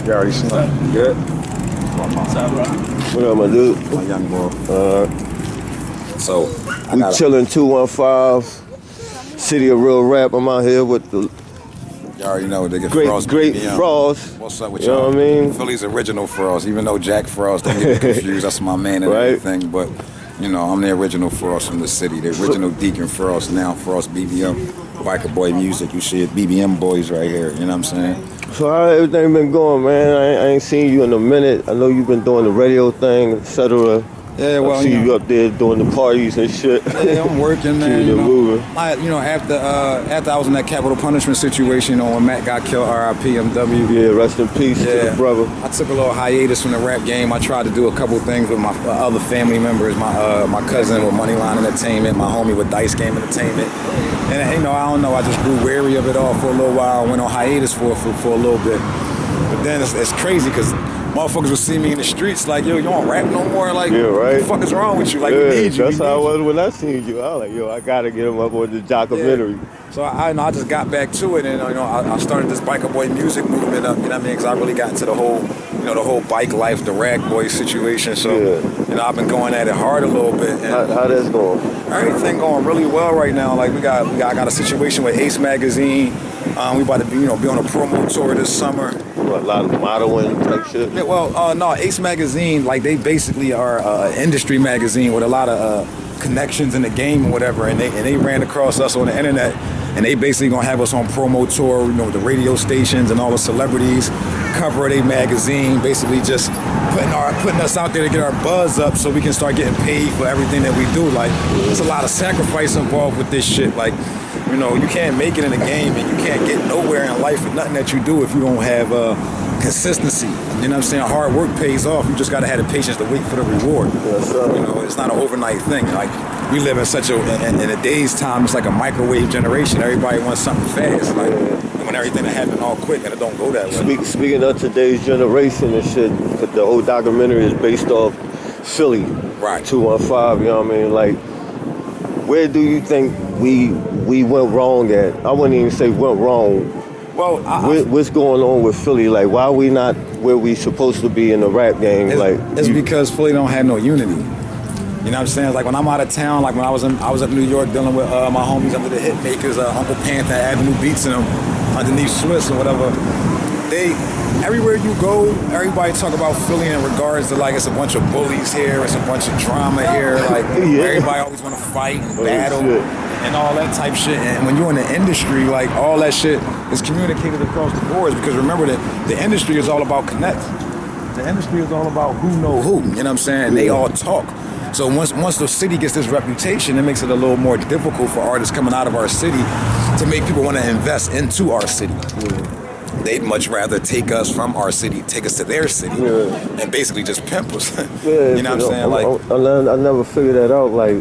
You already seen that? Good? What's up, bro? What up, my dude? My young boy. So, We chilling 215, City of Real Rap. I'm out here with the you already know they get great BIO-MENTARY. Frost. What's up with You y'all? know what I mean? Philly's original Frost, even though Jack Frost, don't get me confused, that's my man and Right. everything, but you know, I'm the original Frost from the city, the original Deacon Frost, now FROSTBbm, Biker Boy Music, you see it, BBM boys right here, you know what I'm saying? So how everything been going, man? I ain't seen you in a minute. I know you've been doing the radio thing, etc. Yeah, well, I see you up there doing the parties and shit. Yeah, I'm working, man. Keeping it moving. After I was in that capital punishment situation, you know, when Matt got killed, R.I.P. MW. Yeah, rest in peace to the brother. I took a little hiatus from the rap game. I tried to do a couple things with my other family members, my cousin with Moneyline Entertainment, my homie with Dice Game Entertainment. And you know, I don't know, I just grew wary of it all for a little while. I went on hiatus for a little bit. But then it's crazy because motherfuckers would see me in the streets like, yo, you don't rap no more? Like, yeah, right. what the fuck is wrong with you? Like, yeah, we need you. That's how I was when I seen you. I was like, yo, I gotta get him up on the documentary. Yeah. So I just got back to it, and you know, I started this Biker Boy music movement up. You know what I mean? Because I really got into the whole, you know, the whole bike life, the rag boy situation. So you know, I've been going at it hard a little bit. And how that's going? Everything going really well right now. Like I got a situation with Ace Magazine. We about to be on a promo tour this summer. What, a lot of modeling type shit? Yeah, well, no, Ace Magazine, like they basically are an industry magazine with a lot of connections in the game or whatever, and they ran across us on the internet, and they basically gonna have us on promo tour, you know, with the radio stations and all the celebrities, cover of their magazine, basically just putting us out there to get our buzz up so we can start getting paid for everything that we do. Like, there's a lot of sacrifice involved with this shit. Like, you know, you can't make it in the game and you can't get nowhere in life with nothing that you do if you don't have consistency. You know what I'm saying? Hard work pays off. You just gotta have the patience to wait for the reward. Yes, you know, it's not an overnight thing. Like, we live in such in a day's time, it's like a microwave generation. Everybody wants something fast. Like, and when everything happen all quick and it don't go that way. Speaking of today's generation and shit, the whole documentary is based off Philly. Right. 215, you know what I mean? Like, where do you think we went wrong at? I wouldn't even say went wrong. Well, what's going on with Philly? Like, why are we not where we supposed to be in the rap game? It's because Philly don't have no unity. You know what I'm saying? Like, when I'm out of town, like when I was up in New York dealing with my homies under the hit makers, Uncle Panther, Avenue Beats, and them underneath Swiss or whatever. Everywhere you go, everybody talk about Philly in regards to like it's a bunch of bullies here, it's a bunch of drama here, like everybody always want to fight and battle and all that type shit. And when you're in the industry, like all that shit is communicated across the boards, because remember that the industry is all about connect. The industry is all about who know who. You know what I'm saying? They all talk. So once the city gets this reputation, it makes it a little more difficult for artists coming out of our city to make people want to invest into our city. They'd much rather take us from our city, take us to their city, and basically just pimp us. You know what I'm saying? Like, I never figured that out. Like,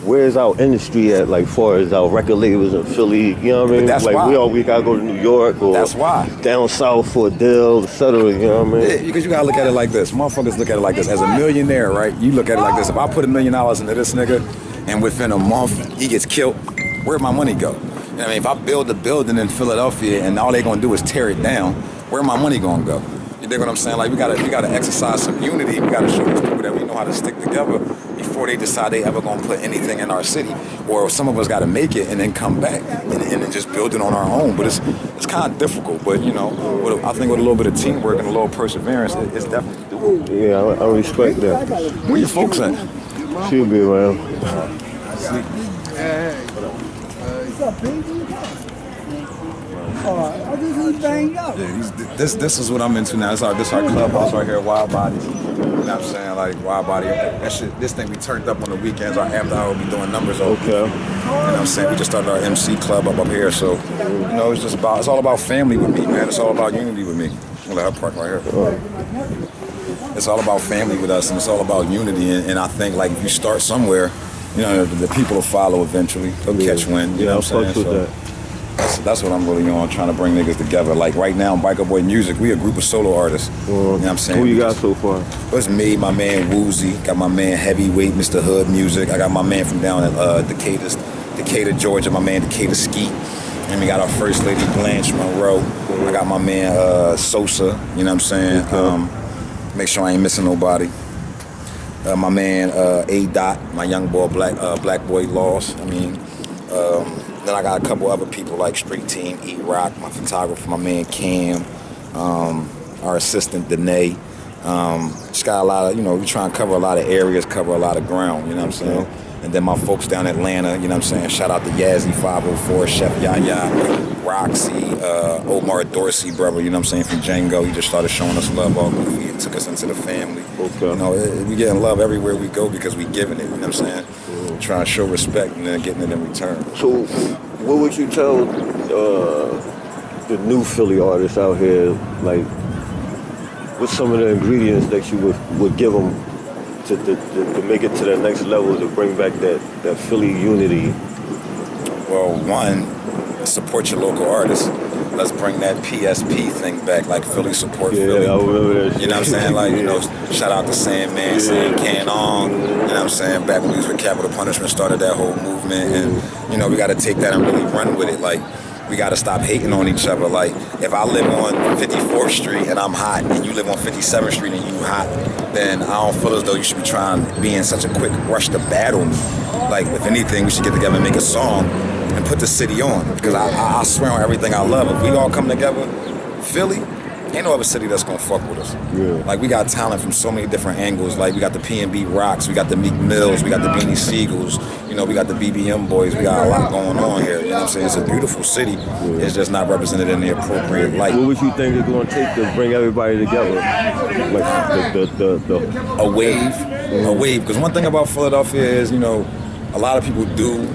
where's our industry at? Like, far as our record labels in Philly, you know what I mean? That's like, why. we always gotta go to New York or down south for a deal, etc. You know what I mean? Yeah, because you gotta look at it like this. Motherfuckers look at it like this. As a millionaire, right? You look at it like this. If I put $1 million into this nigga, and within a month he gets killed, where'd my money go? I mean, if I build a building in Philadelphia and all they gonna do is tear it down, where my money gonna go? You dig what I'm saying? Like, we gotta exercise some unity. We gotta show these people that we know how to stick together before they decide they ever gonna put anything in our city. Or some of us gotta make it and then come back and then just build it on our own. But it's kind of difficult. But you know, I think with a little bit of teamwork and a little perseverance, it's definitely doable. Yeah, I respect that. Where your folks at? She'll be around. What's up, baby? I just banged up. Yeah, this is what I'm into now. This our clubhouse right here, Wild Bodies. You know what I'm saying? Like, Wild Body. That shit, this thing we turned up on the weekends. Our after hour be doing numbers over. Okay. You know what I'm saying? We just started our MC club up here. So, you know, it's all about family with me, man. It's all about unity with me. Look at her park right here. It's all about family with us, and it's all about unity. And I think, like, if you start somewhere, you know, the people will follow eventually. They'll catch wind. You know what I'm saying? So that's what I'm really on, trying to bring niggas together. Like, right now, Biker Boy Music, we a group of solo artists. You know what I'm saying? Who you got so far? It's me, my man Woozy, got my man Heavyweight, Mr. Hood Music. I got my man from down at Decatur, Georgia, my man Decatur Skeet. And we got our First Lady Blanche Monroe. I got my man Sosa, you know what I'm saying? Make sure I ain't missing nobody. My man A Dot, my young boy Black Boy Lost. I mean, then I got a couple other people like Street Team, E-Rock, my photographer, my man Cam, our assistant Danae. Just got a lot of, you know, we try and cover a lot of areas, cover a lot of ground, you know what I'm saying? And then my folks down in Atlanta, you know what I'm saying? Shout out to Yazzie 504, Chef Yaya, Roxy, Omar Dorsey, brother, you know what I'm saying, from Django. He just started showing us love all goofy and took us into the family. Okay. You know, we getting love everywhere we go because we giving it, you know what I'm saying? Trying to show respect and then getting it in return. So, what would you tell the new Philly artists out here, like, what's some of the ingredients that you would give them to make it to that next level, to bring back that Philly unity? Well, one, support your local artists. Let's bring that PSP thing back, like Philly support Philly. I remember that. You know what I'm saying? Like, you know, shout out to Sandman, Sam Canon. You know what I'm saying? Back when we was with Capital Punishment, started that whole movement, and you know, we got to take that and really run with it. Like, we got to stop hating on each other. Like, if I live on 54th Street and I'm hot, and you live on 57th Street and you hot, then I don't feel as though you should be trying to be in such a quick rush to battle me. Like, if anything, we should get together and make a song and put the city on. Because I swear on everything I love, if we all come together, Philly, ain't no other city that's gonna fuck with us. Yeah. Like, we got talent from so many different angles. Like, we got the P&B Rocks, we got the Meek Mills, we got the Beanie Siegels, you know, we got the BBM Boys. We got a lot going on here. You know what I'm saying? It's a beautiful city. It's just not represented in the appropriate light. What would you think it's gonna take to bring everybody together? Like A wave. A wave. Because one thing about Philadelphia is, you know, a lot of people do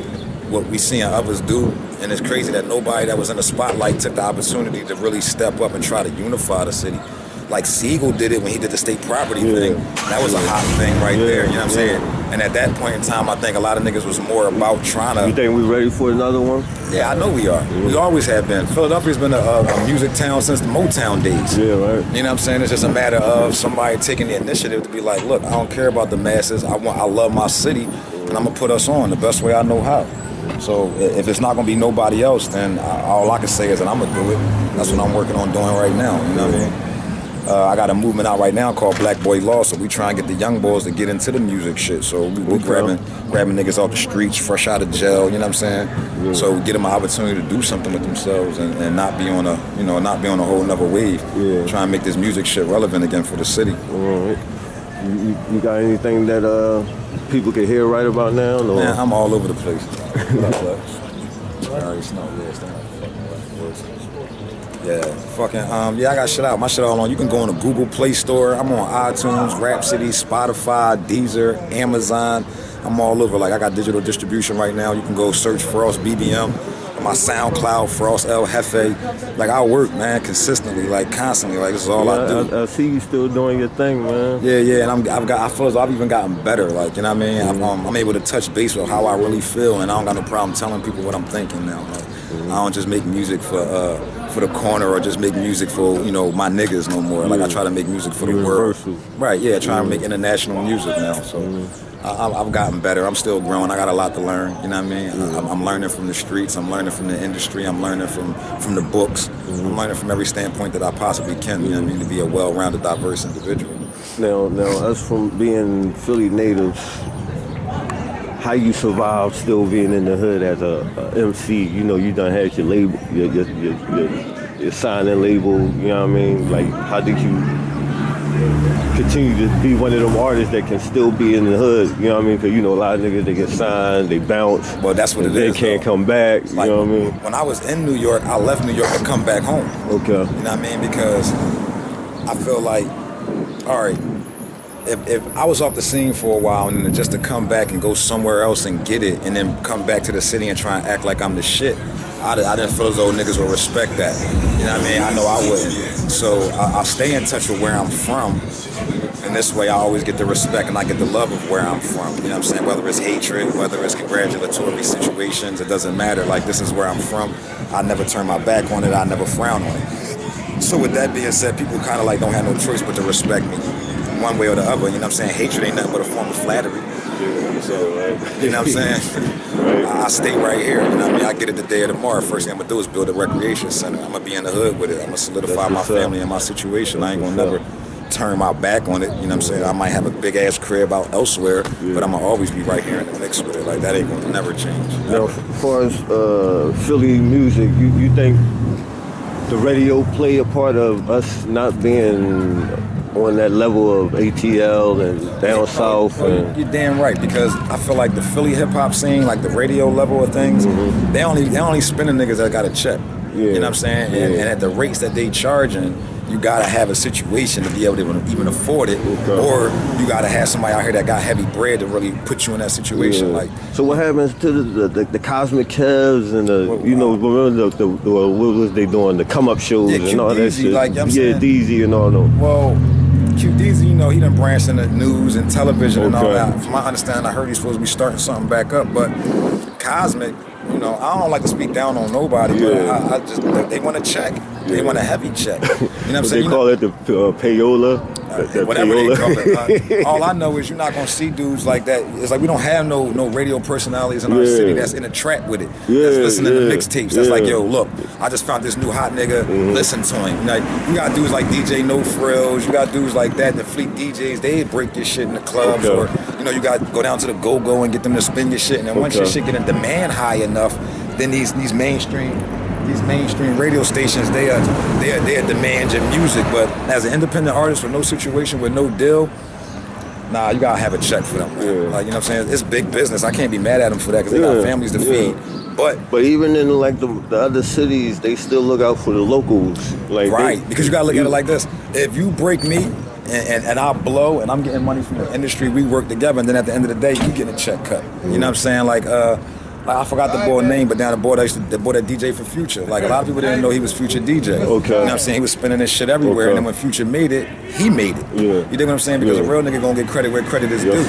what we see others do, and it's crazy that nobody that was in the spotlight took the opportunity to really step up and try to unify the city. Like Siegel did it when he did the state property thing. That was a hot thing right there, you know what I'm saying? And at that point in time, I think a lot of niggas was more about trying to... You think we ready for another one? Yeah, I know we are. We always have been. Philadelphia's been a music town since the Motown days. Yeah, right. You know what I'm saying? It's just a matter of somebody taking the initiative to be like, look, I don't care about the masses. I love my city, and I'm gonna put us on the best way I know how. So if it's not gonna be nobody else, then all I can say is that I'm gonna do it. That's what I'm working on doing right now. You know what I mean? I got a movement out right now called Black Boy Law, so we try and get the young boys to get into the music shit. So we grabbing niggas off the streets, fresh out of jail, you know what I'm saying? Yeah. So get them an opportunity to do something with themselves and not be on a, you know, not be on a whole nother wave. Yeah. Try and make this music shit relevant again for the city. All right. You got anything that people can hear right about now? Or? Man, I'm all over the place. What up, bud? I already know. Yeah, fucking, yeah, I got shit out. My shit all on. You can go on the Google Play Store. I'm on iTunes, Rhapsody, Spotify, Deezer, Amazon. I'm all over. Like, I got digital distribution right now. You can go search FROSTBbm. My SoundCloud, Frost El Jefe. Like, I work, man, consistently, like, constantly. Like, this is all I do. I see you still doing your thing, man. Yeah, and I feel as though I've even gotten better. Like, you know what I mean? I'm able to touch base with how I really feel, and I don't got no problem telling people what I'm thinking now. Like, I don't just make music for the corner or just make music for, you know, my niggas no more. Like, I try to make music for the world. Right, yeah, trying to make international music now. So I've gotten better. I'm still growing. I got a lot to learn, you know what I mean? I'm learning from the streets. I'm learning from the industry. I'm learning from the books. I'm learning from every standpoint that I possibly can, you know what I mean, to be a well-rounded, diverse individual. Now, us from being Philly natives, how you survive still being in the hood as a MC? You know, you done had your label, your signing label, you know what I mean? Like, how did you continue to be one of them artists that can still be in the hood, you know what I mean? Because, you know, a lot of niggas, they get signed, they bounce. Well, that's what it is. They can't come back, like, you know what I mean? When I was in New York, I left New York to come back home. Okay. You know what I mean? Because I feel like, all right, if I was off the scene for a while and then just to come back and go somewhere else and get it and then come back to the city and try and act like I'm the shit, I didn't feel as though niggas would respect that. You know what I mean? I know I wouldn't. So I'll stay in touch with where I'm from. And this way I always get the respect and I get the love of where I'm from. You know what I'm saying? Whether it's hatred, whether it's congratulatory situations, it doesn't matter. Like, this is where I'm from. I never turn my back on it. I never frown on it. So with that being said, people kind of like don't have no choice but to respect me one way or the other. You know what I'm saying? Hatred ain't nothing but a form of flattery. So, you know what I'm saying? I stay right here. You know what I mean? I get it the day of tomorrow. First thing I'm gonna do is build a recreation center. I'm gonna be in the hood with it. I'm gonna solidify my family and my situation. I ain't gonna never turn my back on it. You know what I'm saying? I might have a big ass crib out elsewhere, but I'm gonna always be right here in the mix with it. Like that ain't gonna never change. Now, as far as Philly music, you think the radio play a part of us not being on that level of ATL and down south? And You're damn right, because I feel like the Philly hip hop scene, like the radio level of things, they only spinning niggas that got a check. You know what I'm saying? And at the rates that they charging, you gotta have a situation to be able to even afford it, or you gotta have somebody out here that got heavy bread to really put you in that situation. Like, so what happens to the Cosmic Kevs and the remember the what was they doing, the come up shows and all that shit? Like, you know what I'm saying? DZ and all that. Well, QDZ, he done branched into news and television and all that. From my understanding, I heard he's supposed to be starting something back up, but Cosmic, I don't like to speak down on nobody, but I just, they want a check. They want a heavy check. You know what I'm saying? They call it the payola. Whatever they call it. All I know is you're not gonna see dudes like that. It's like we don't have no radio personalities in our city that's in a trap with it. That's listening to mixtapes. That's like, yo, look, I just found this new hot nigga. Listen to him. Like, you got dudes like DJ No Frills. You got dudes like that. The Fleet DJs. They break your shit in the clubs, or you got to go down to the go-go and get them to spin your shit. And then once your shit get in demand high enough, then these mainstream radio stations, they demand your music. But as an independent artist with no situation, with no deal, nah, you gotta have a check for them, man. Like, you know what I'm saying? It's big business. I can't be mad at them for that, because they got families to feed. But even in like the other cities, they still look out for the locals. Like because you gotta look at it like this. If you break me and I blow and I'm getting money from the industry, we work together, and then at the end of the day, you get a check cut. You know what I'm saying? Like I forgot the boy's name, but now the boy that DJ for Future. Like, a lot of people didn't know he was Future DJ. You know what I'm saying? He was spinning this shit everywhere, and then when Future made it, he made it. You dig what I'm saying? Because a real nigga gonna get credit where credit is due.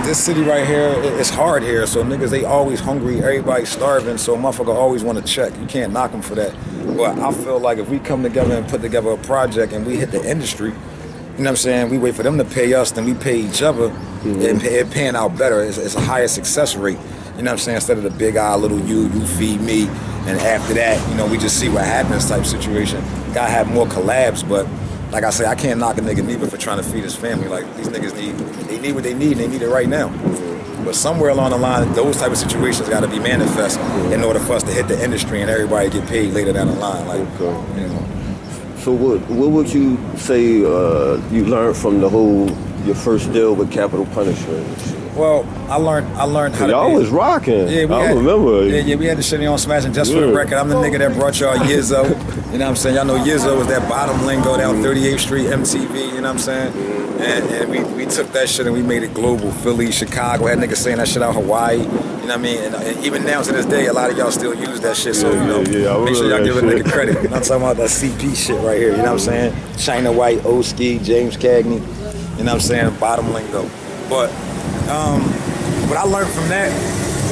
This city right here, it's hard here, so niggas, they always hungry, everybody's starving, so a motherfucker always want to check. You can't knock them for that. But I feel like if we come together and put together a project and we hit the industry, you know what I'm saying, we wait for them to pay us, then we pay each other, and it paying out better. It's a higher success rate. You know what I'm saying? Instead of the big eye, little you feed me, and after that, we just see what happens type situation. Gotta have more collabs, but like I say, I can't knock a nigga neither for trying to feed his family. Like, these niggas need what they need, and they need it right now. But somewhere along the line, those type of situations gotta be manifest in order for us to hit the industry and everybody get paid later down the line. Like, So what would you say you learned from your first deal with Capital Punishment? Well, I learned how to y'all was rocking. Yeah, I remember. Yeah, we had the shit on Smashing just for the record. I'm the nigga that brought y'all Yizzo. You know what I'm saying? Y'all know Yizzo was that bottom lingo down 38th Street, MTV, you know what I'm saying? And we took that shit and we made it global. Philly, Chicago, had niggas saying that shit out Hawaii. You know what I mean? And even now to this day, a lot of y'all still use that shit. So, make sure y'all give a nigga credit. I'm talking about that CP shit right here, you know what I'm saying? China White, O-Ski, James Cagney, you know what I'm saying? Bottom lingo. But what I learned from that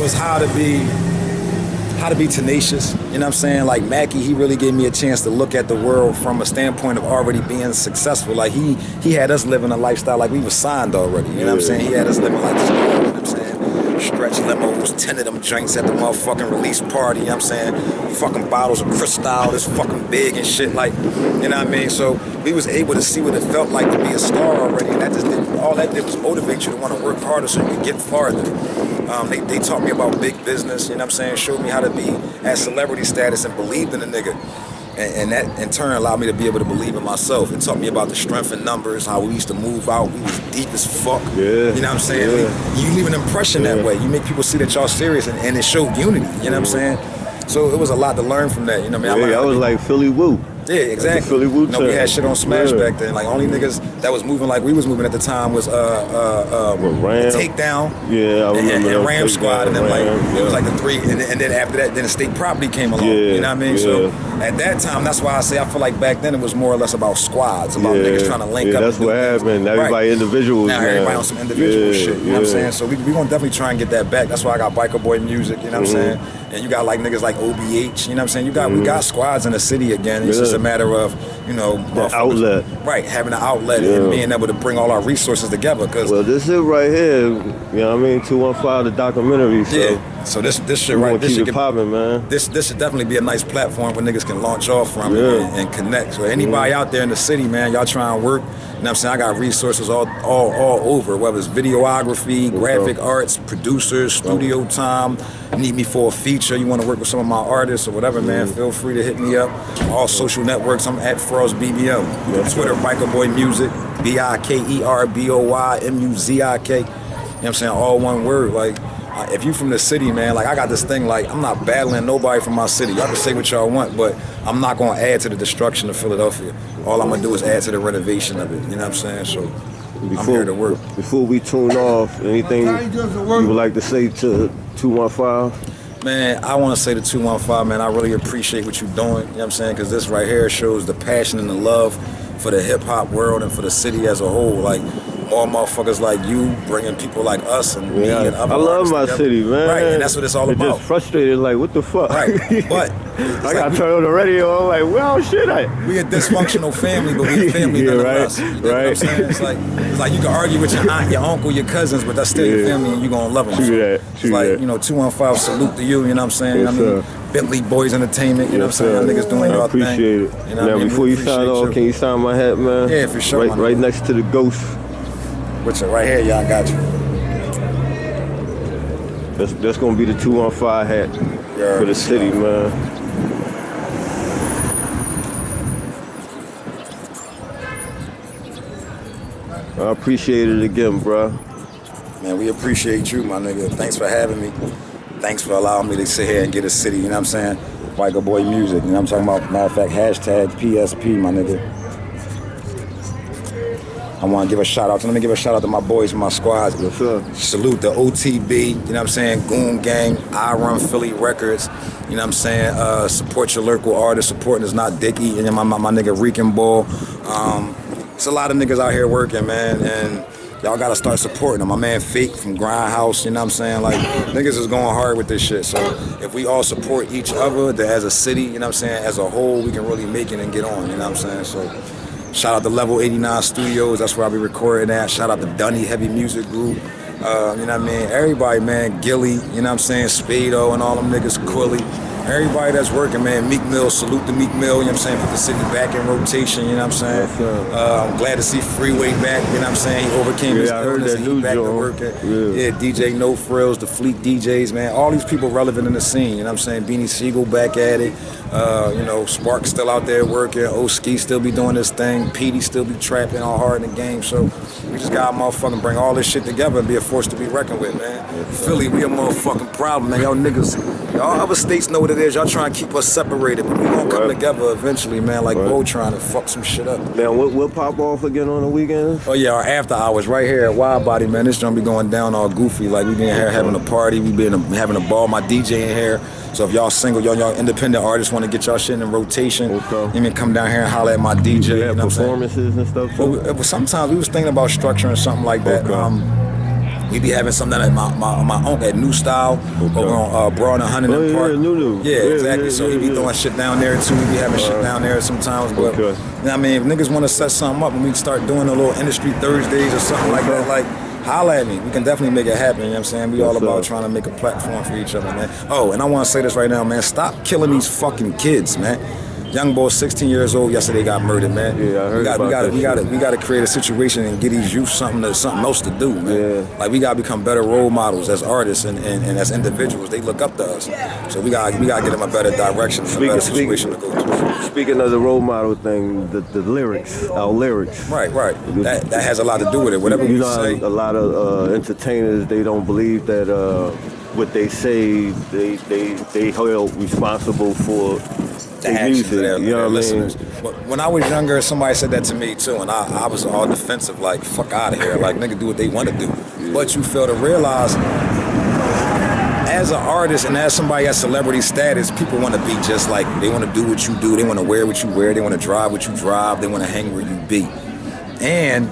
was how to be tenacious. You know what I'm saying? Like, Mackie, he really gave me a chance to look at the world from a standpoint of already being successful. Like, he had us living a lifestyle like we was signed already. You know what I'm saying? He had us living like this. You know what I'm saying? Stretch limos, 10 of them drinks at the motherfucking release party. You know what I'm saying? Fucking bottles of Cristal, this fucking big and shit. Like, you know what I mean? So we was able to see what it felt like to be a star already. And that just all that did was motivate you to want to work harder so you could get farther. They taught me about big business, you know what I'm saying? Showed me how to be at celebrity status and believed in the nigga. And that in turn allowed me to be able to believe in myself. It taught me about the strength in numbers, how we used to move out. We was deep as fuck. You know what I'm saying? You leave an impression that way. You make people see that y'all serious, and it showed unity, you know what I'm saying? So it was a lot to learn from that, you know what I mean? I was like Philly Woo. Yeah, exactly. Philly Wu we had shit on Smash back then. Like, only niggas that was moving like we was moving at the time was Ram. Takedown. Yeah, I remember and Ram Squad, and then Ram, it was like the three, and then after that, then the State Property came along. You know what I mean? So at that time, that's why I say I feel like back then it was more or less about squads, about niggas trying to link up. That's what happened. Everybody individuals. Now everybody on some individual shit. You know what I'm saying? So we gonna definitely try and get that back. That's why I got Biker Boy music. You know what I'm saying? And you got like niggas like OBH. You know what I'm saying? We got squads in the city again. It's just a matter of, the motherfuckers- outlet. Right, having an outlet and being able to bring all our resources together. Cause Well, this is right here. You know what I mean? 215, the documentary. So yeah, so this shit we right, gonna this keep shit it popping, man. This should definitely be a nice platform where niggas can launch off from and connect. So anybody out there in the city, man, y'all trying to work. You know what I'm saying? I got resources all over, whether it's videography, graphic arts, producers, studio time. You need me for a feature, you want to work with some of my artists or whatever, man, feel free to hit me up. All social networks, I'm at FROSTBbm. Twitter, Biker Boy Music, BIKERBOYMUZIK. You know what I'm saying? All one word. Like, if you from the city, man, like I got this thing, like I'm not battling nobody from my city. Y'all can say what y'all want, but I'm not gonna add to the destruction of Philadelphia. All I'm gonna do is add to the renovation of it. You know what I'm saying? So I'm here to work. Before we tune off, anything you would like to say to 215? Man, I want to say to 215, man, I really appreciate what you're doing. You know what I'm saying? Because this right here shows the passion and the love for the hip hop world and for the city as a whole. Like, more motherfuckers like you bringing people like us and me and other I love artists my together. city, man. Right, and that's what it's all about. Just frustrated, like, what the fuck? Right, but I gotta turn on the radio. I'm like, well, shit, we a dysfunctional family, but we a family nonetheless. You know what I'm saying? It's like you can argue with your aunt, your uncle, your cousins, but that's still your family, and you gonna love them. It's like 215, salute to you. You know what I'm saying? Yes, I mean, Bentley Boys Entertainment. You know what I'm saying? Y'all niggas doing I y'all thing. appreciate it. You know now, what I mean? before you sign off, can you sign my hat, man? Yeah, for sure. Right next to the ghost. Which right here, y'all got you. That's gonna be the 215 hat for the city, man. I appreciate it again, bro. Man, we appreciate you, my nigga. Thanks for having me. Thanks for allowing me to sit here and get a city, you know what I'm saying? Biker Boy Music, you know what I'm talking about? Matter of fact, hashtag PSP, my nigga. I want to give a shout out. Let me give a shout out to my boys and my squads. Yes, sir. Salute the OTB, you know what I'm saying? Goon Gang, I Run Philly Records, you know what I'm saying? Support your local artists, supporting is not Dickie, and my nigga Reekin Ball. It's a lot of niggas out here working, man, and y'all gotta start supporting them. My man Fake from Grindhouse, you know what I'm saying? Like, niggas is going hard with this shit. So if we all support each other, that as a city, you know what I'm saying, as a whole, we can really make it and get on, you know what I'm saying? So shout out to Level 89 Studios, that's where I'll be recording at. Shout out to Dunny Heavy Music Group. You know what I mean? Everybody, man, Gilly, you know what I'm saying? Spado and all them niggas, Quilly. Everybody that's working, man, Meek Mill, salute to Meek Mill, you know what I'm saying? Put the city back in rotation, you know what I'm saying? I'm glad to see Freeway back, you know what I'm saying? He overcame his illness and he back to working. Yeah, DJ No Frills, the Fleet DJs, man. All these people relevant in the scene, you know what I'm saying? Beanie Siegel back at it. Spark still out there working. Oski still be doing this thing. Petey still be trapping all hard in the game. So we just gotta motherfucking bring all this shit together and be a force to be reckoned with, man. Philly, we a motherfucking problem, man. Y'all niggas, y'all other states know what it is. Y'all trying to keep us separated, but we gonna come together eventually, man. Like Bo trying to fuck some shit up. Man, we'll pop off again on the weekends? Oh yeah, our after hours right here at Wild Body, man. This gonna be going down all goofy. Like we been here having a party. We been having a ball. My DJ in here. So if y'all single, y'all independent artists want to get y'all shit in rotation, you mean come down here and holler at my DJ. You have performances and stuff too? Well, sometimes we was thinking about structuring something like that. We be having something at my uncle at New Style over on Broad and Huntington Park. Yeah, exactly. So he be throwing shit down there too. We be having shit down there sometimes. But you know what I mean, if niggas want to set something up and we start doing a little industry Thursdays or something like that, like holla at me. We can definitely make it happen, you know what I'm saying? We all about trying to make a platform for each other, man. Oh, and I want to say this right now, man. Stop killing these fucking kids, man. Young boy, 16 years old, yesterday got murdered, man. Yeah, I heard about that. We gotta create a situation and get these youth something else to do, man. Yeah. Like we gotta become better role models as artists and as individuals. They look up to us, so we gotta get them a better direction, a better situation to go through. Speaking of the role model thing, the lyrics, our lyrics. Right. That has a lot to do with it. Whatever we say. A lot of entertainers, they don't believe that what they say they held responsible for. The actions of their listeners. When I was younger, somebody said that to me too, and I was all defensive, like, fuck out of here, like, nigga, do what they want to do. But you fail to realize, as an artist and as somebody at celebrity status, people want to be just like, they want to do what you do, they want to wear what you wear, they want to drive what you drive, they want to hang where you be. And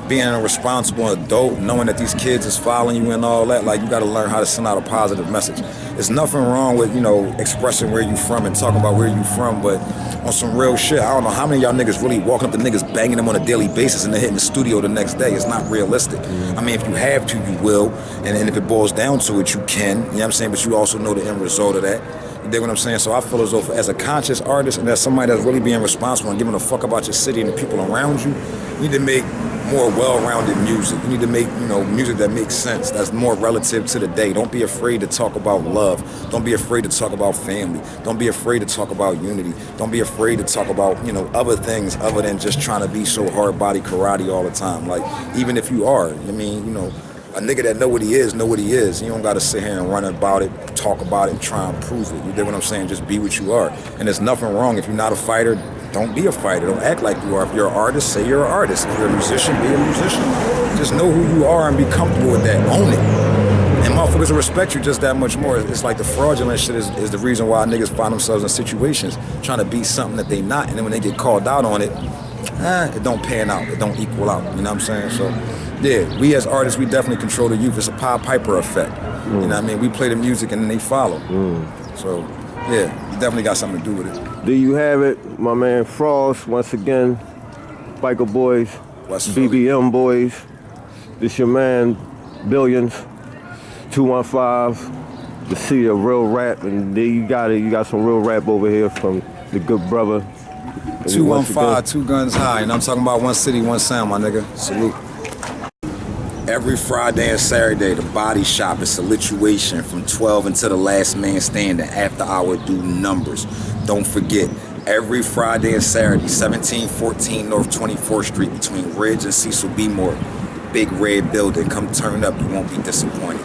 being a responsible adult, knowing that these kids is following you and all that, like, you got to learn how to send out a positive message. there's nothing wrong with, you know, expressing where you from and talking about where you from, but on some real shit, I don't know how many of y'all niggas really walking up to niggas banging them on a daily basis and they're hitting the studio the next day. It's not realistic. I mean, if you have to, you will, and if it boils down to it, you can, you know what I'm saying, but you also know the end result of that. You dig what I'm saying? So I feel as though as a conscious artist and as somebody that's really being responsible and giving a fuck about your city and the people around you, you need to make more well-rounded music. You need to make, you know, music that makes sense, that's more relative to the day. Don't be afraid to talk about love. Don't be afraid to talk about family. Don't be afraid to talk about unity. Don't be afraid to talk about, you know, other things other than just trying to be so hard body karate all the time. Like, even if you are, I mean, you know, a nigga that know what he is, know what he is. You don't gotta sit here and run about it, talk about it, and try and prove it. You dig what I'm saying? Just be what you are. And there's nothing wrong. If you're not a fighter, don't be a fighter. Don't act like you are. If you're an artist, say you're an artist. If you're a musician, be a musician. Just know who you are and be comfortable with that. Own it. And motherfuckers will respect you just that much more. It's like the fraudulent shit is the reason why niggas find themselves in situations trying to be something that they not. And then when they get called out on it, it don't pan out. It don't equal out. You know what I'm saying? So, yeah, we as artists, we definitely control the youth. It's a Pied Piper effect. You know what I mean? We play the music and then they follow. So, yeah, you definitely got something to do with it. There you have it, my man Frost, once again, Biker Boys, West Philly. BBM Boys. This your man, Billions, 215, the city of real rap, and there you got it. You got some real rap over here from the good brother. 215, 2 guns high. And I'm talking about one city, one sound, my nigga. Salute. Every Friday and Saturday, the Body Shop is Salituation from 12 until the last man standing. After hour, do numbers. Don't forget, every Friday and Saturday, 1714 North 24th Street between Ridge and Cecil B. Moore. Big red building. Come turn up. You won't be disappointed.